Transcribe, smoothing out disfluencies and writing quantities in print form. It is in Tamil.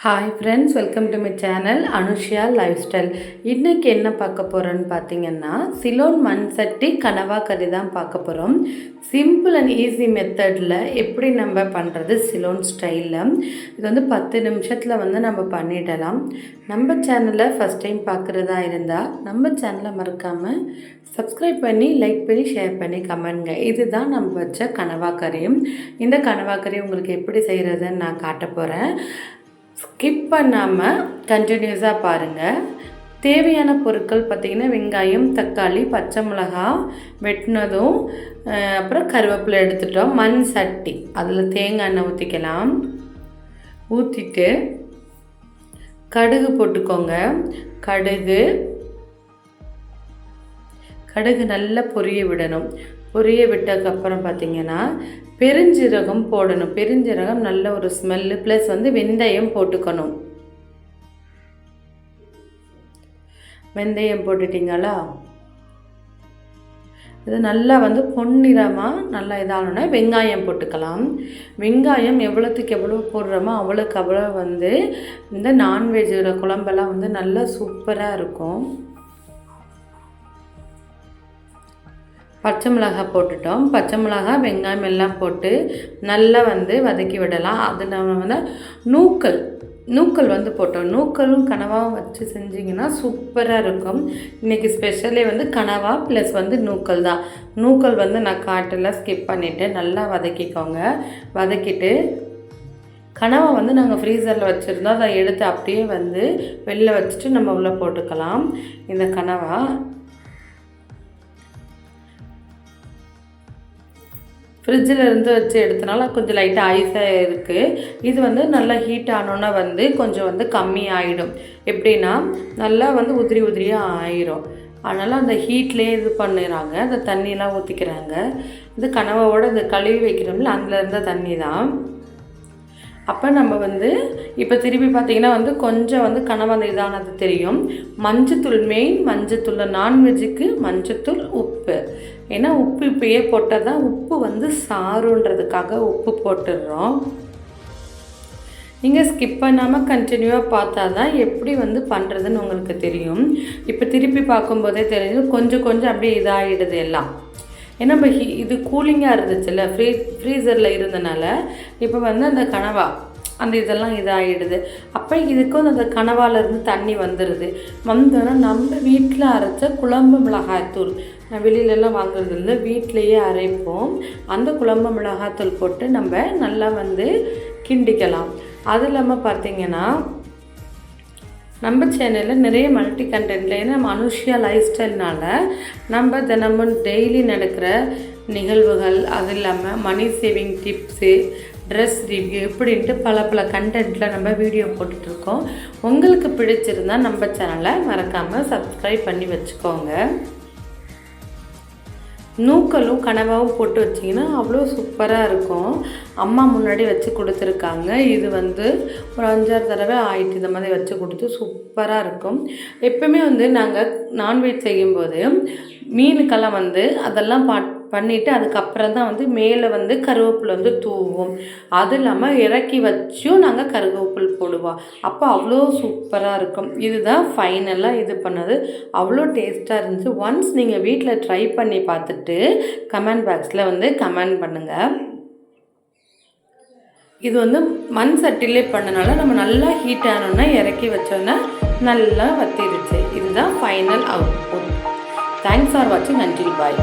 Hi friends, welcome to my channel Anushiya life style. இன்றைக்கி என்ன பார்க்க போகிறோன்னு பார்த்தீங்கன்னா, சிலோன் மண் சட்டி கனவா கறி தான் பார்க்க போகிறோம். சிம்பிள் அண்ட் ஈஸி மெத்தடில் எப்படி நம்ம பண்ணுறது சிலோன் ஸ்டைலில். இது வந்து 10 நிமிஷத்தில் நம்ம பண்ணிடலாம். நம்ம சேனலை ஃபஸ்ட் டைம் பார்க்குறதா இருந்தால் நம்ம சேனலை மறக்காமல் சப்ஸ்கிரைப் பண்ணி, லைக் பண்ணி, ஷேர் பண்ணி கமெண்ட்ங்க. இதுதான் நம்ம வச்ச கனவா கறி. இந்த கனவா கறி உங்களுக்கு எப்படி செய்கிறதுன்னு நான் காட்ட போகிறேன். ஸ்கிப் பண்ணாமல் கண்டினியூஸாக பாருங்கள். தேவையான பொருட்கள் பார்த்திங்கன்னா, வெங்காயம், தக்காளி, பச்சை மிளகாய் வெட்டினதும், அப்புறம் கருவேப்பிலை எடுத்துட்டோம். மண் சட்டி, அதில் தேங்காய் எண்ணெய் ஊற்றிக்கலாம். ஊற்றிட்டு கடுகு போட்டுக்கோங்க. கடுகு நல்லா பொரிய விடணும். பொரிய விட்டதுக்கப்புறம் பார்த்திங்கன்னா பெருஞ்சீரகம் போடணும். பெருஞ்சீரகம் நல்ல ஒரு ஸ்மெல்லு, ப்ளஸ் வெந்தயம் போட்டுக்கணும். வெந்தயம் போட்டுட்டிங்களா, இது நல்லா பொன்னிறமாக நல்லா இதாகணுன்னா வெங்காயம் போட்டுக்கலாம். வெங்காயம் எவ்வளோத்துக்கு எவ்வளோ போடுறோமோ அவ்வளோக்கு அவ்வளோ இந்த நான்வெஜ்ஜோட குழம்பெல்லாம் நல்லா சூப்பராக இருக்கும். பச்சை மிளகாய் போட்டுட்டோம். பச்சை மிளகாய், வெங்காயம் எல்லாம் போட்டு நல்லா வதக்கி விடலாம். அது நம்ம நூக்கல் போட்டோம். நூக்கலும் கனவாவும் வச்சு செஞ்சிங்கன்னா சூப்பராக இருக்கும். இன்றைக்கி ஸ்பெஷலே கனவா ப்ளஸ் நூக்கல் தான். நூக்கல் நான் காட்டில் ஸ்கிப் பண்ணிவிட்டு நல்லா வதக்கிக்கோங்க. வதக்கிட்டு கனவா நாங்கள் ஃப்ரீசரில் வச்சுருந்தோம். அதை எடுத்து அப்படியே வெளில வச்சுட்டு நம்ம உள்ளே போட்டுக்கலாம். இந்த கனவா ஃப்ரிட்ஜில் இருந்து வச்சு எடுத்தனால கொஞ்சம் லைட்டாக ஐஸாக இருக்குது. இது நல்லா ஹீட் ஆனோன்னா கொஞ்சம் கம்மி ஆகிடும். எப்படின்னா நல்லா உதிரி உதிரியாக ஆயிரும். அதனால் அந்த ஹீட்லேயே இது பண்ணிடுறாங்க. அந்த தண்ணியெலாம் ஊற்றிக்கிறாங்க. இந்த கனவாவோட இந்த கழுவி வைக்கிறோம்ல, அதில் இருந்த தண்ணி தான். அப்போ நம்ம இப்போ திருப்பி பார்த்திங்கன்னா கொஞ்சம் கனவா இதானது தெரியும். மஞ்சத்தூள், மெயின் மஞ்சத்தூள், நான்வெஜ்ஜுக்கு மஞ்சத்தூள், உப்பு. ஏன்னா உப்பு இப்போயே போட்டால் தான் உப்பு சாருன்றதுக்காக உப்பு போட்டுடுறோம். நீங்கள் ஸ்கிப் பண்ணாமல் கண்டினியூவாக பார்த்தா தான் எப்படி பண்ணுறதுன்னு உங்களுக்கு தெரியும். இப்போ திருப்பி பார்க்கும்போதே தெரியும் கொஞ்சம் கொஞ்சம் அப்படியே இதாகிடுது எல்லாம். ஏன்னா நம்ம இது கூலிங்காக இருந்துச்சுல்ல, ஃப்ரீசரில் இருந்தனால இப்போ அந்த கனவா இதெல்லாம் இதாகிடுது. அப்போ இதுக்கும் அந்த கனவாலேருந்து தண்ணி வந்துடுது. வந்தோன்னா நம்ம வீட்டில் அரைச்ச குழம்பு மிளகாய்த்தூள், வெளியிலலாம் வாங்குறது இல்லை, வீட்டிலையே அரைப்போம். அந்த குழம்பு மிளகாய்த்தூள் போட்டு நம்ம நல்லா கிண்டிக்கலாம். அது இல்லாமல் பார்த்திங்கன்னா நம்ம சேனலில் நிறைய மல்டி கண்டென்ட்டில், ஏன்னா நம்ம அனுஷியா லைஃப் ஸ்டைல்னால் நம்ம தினமும் டெய்லி நடக்கிற நிகழ்வுகள், அது இல்லாமல் money saving tips, dress review இப்படின்ட்டு பல கண்டென்ட்டில் நம்ம வீடியோ போட்டுட்ருக்கோம். உங்களுக்கு பிடிச்சிருந்தால் நம்ம சேனலை மறக்காமல் சப்ஸ்கிரைப் பண்ணி வச்சுக்கோங்க. நூக்கலும் கனவாவும் போட்டு வச்சிங்கன்னா அவ்வளோ சூப்பராக இருக்கும். அம்மா முன்னாடி வச்சு கொடுத்துருக்காங்க. இது ஒரு 5-6 தடவை ஆயிட்டு இந்த மாதிரி வச்சு கொடுத்து சூப்பராக இருக்கும். எப்பவுமே நாங்கள் நான்வெஜ் செய்யும்போது மீனுக்கெல்லாம் அதெல்லாம் பண்ணிவிட்டு அதுக்கப்புறம் தான் மேலே கருவேப்பிலை தூவோம். அது இல்லாமல் இறக்கி வச்சும் நாங்கள் கருவேப்பிலை போடுவோம். அப்போ அவ்வளோ சூப்பராக இருக்கும். இதுதான் ஃபைனலாக இது பண்ணது. அவ்வளோ டேஸ்ட்டாக இருந்துச்சு. ஒன்ஸ் நீங்கள் வீட்டில் ட்ரை பண்ணி பார்த்துட்டு கமெண்ட் பாக்ஸில் கமெண்ட் பண்ணுங்கள். இது மண் சட்டிலே பண்ணனால நம்ம நல்லா ஹீட் ஆனோன்னா இறக்கி வச்சோன்னா நல்லா வத்திடுச்சு. இதுதான் ஃபைனல் அவுட்புட். தேங்க்ஸ் ஃபார் வாட்சிங். அன்டில் பாய்.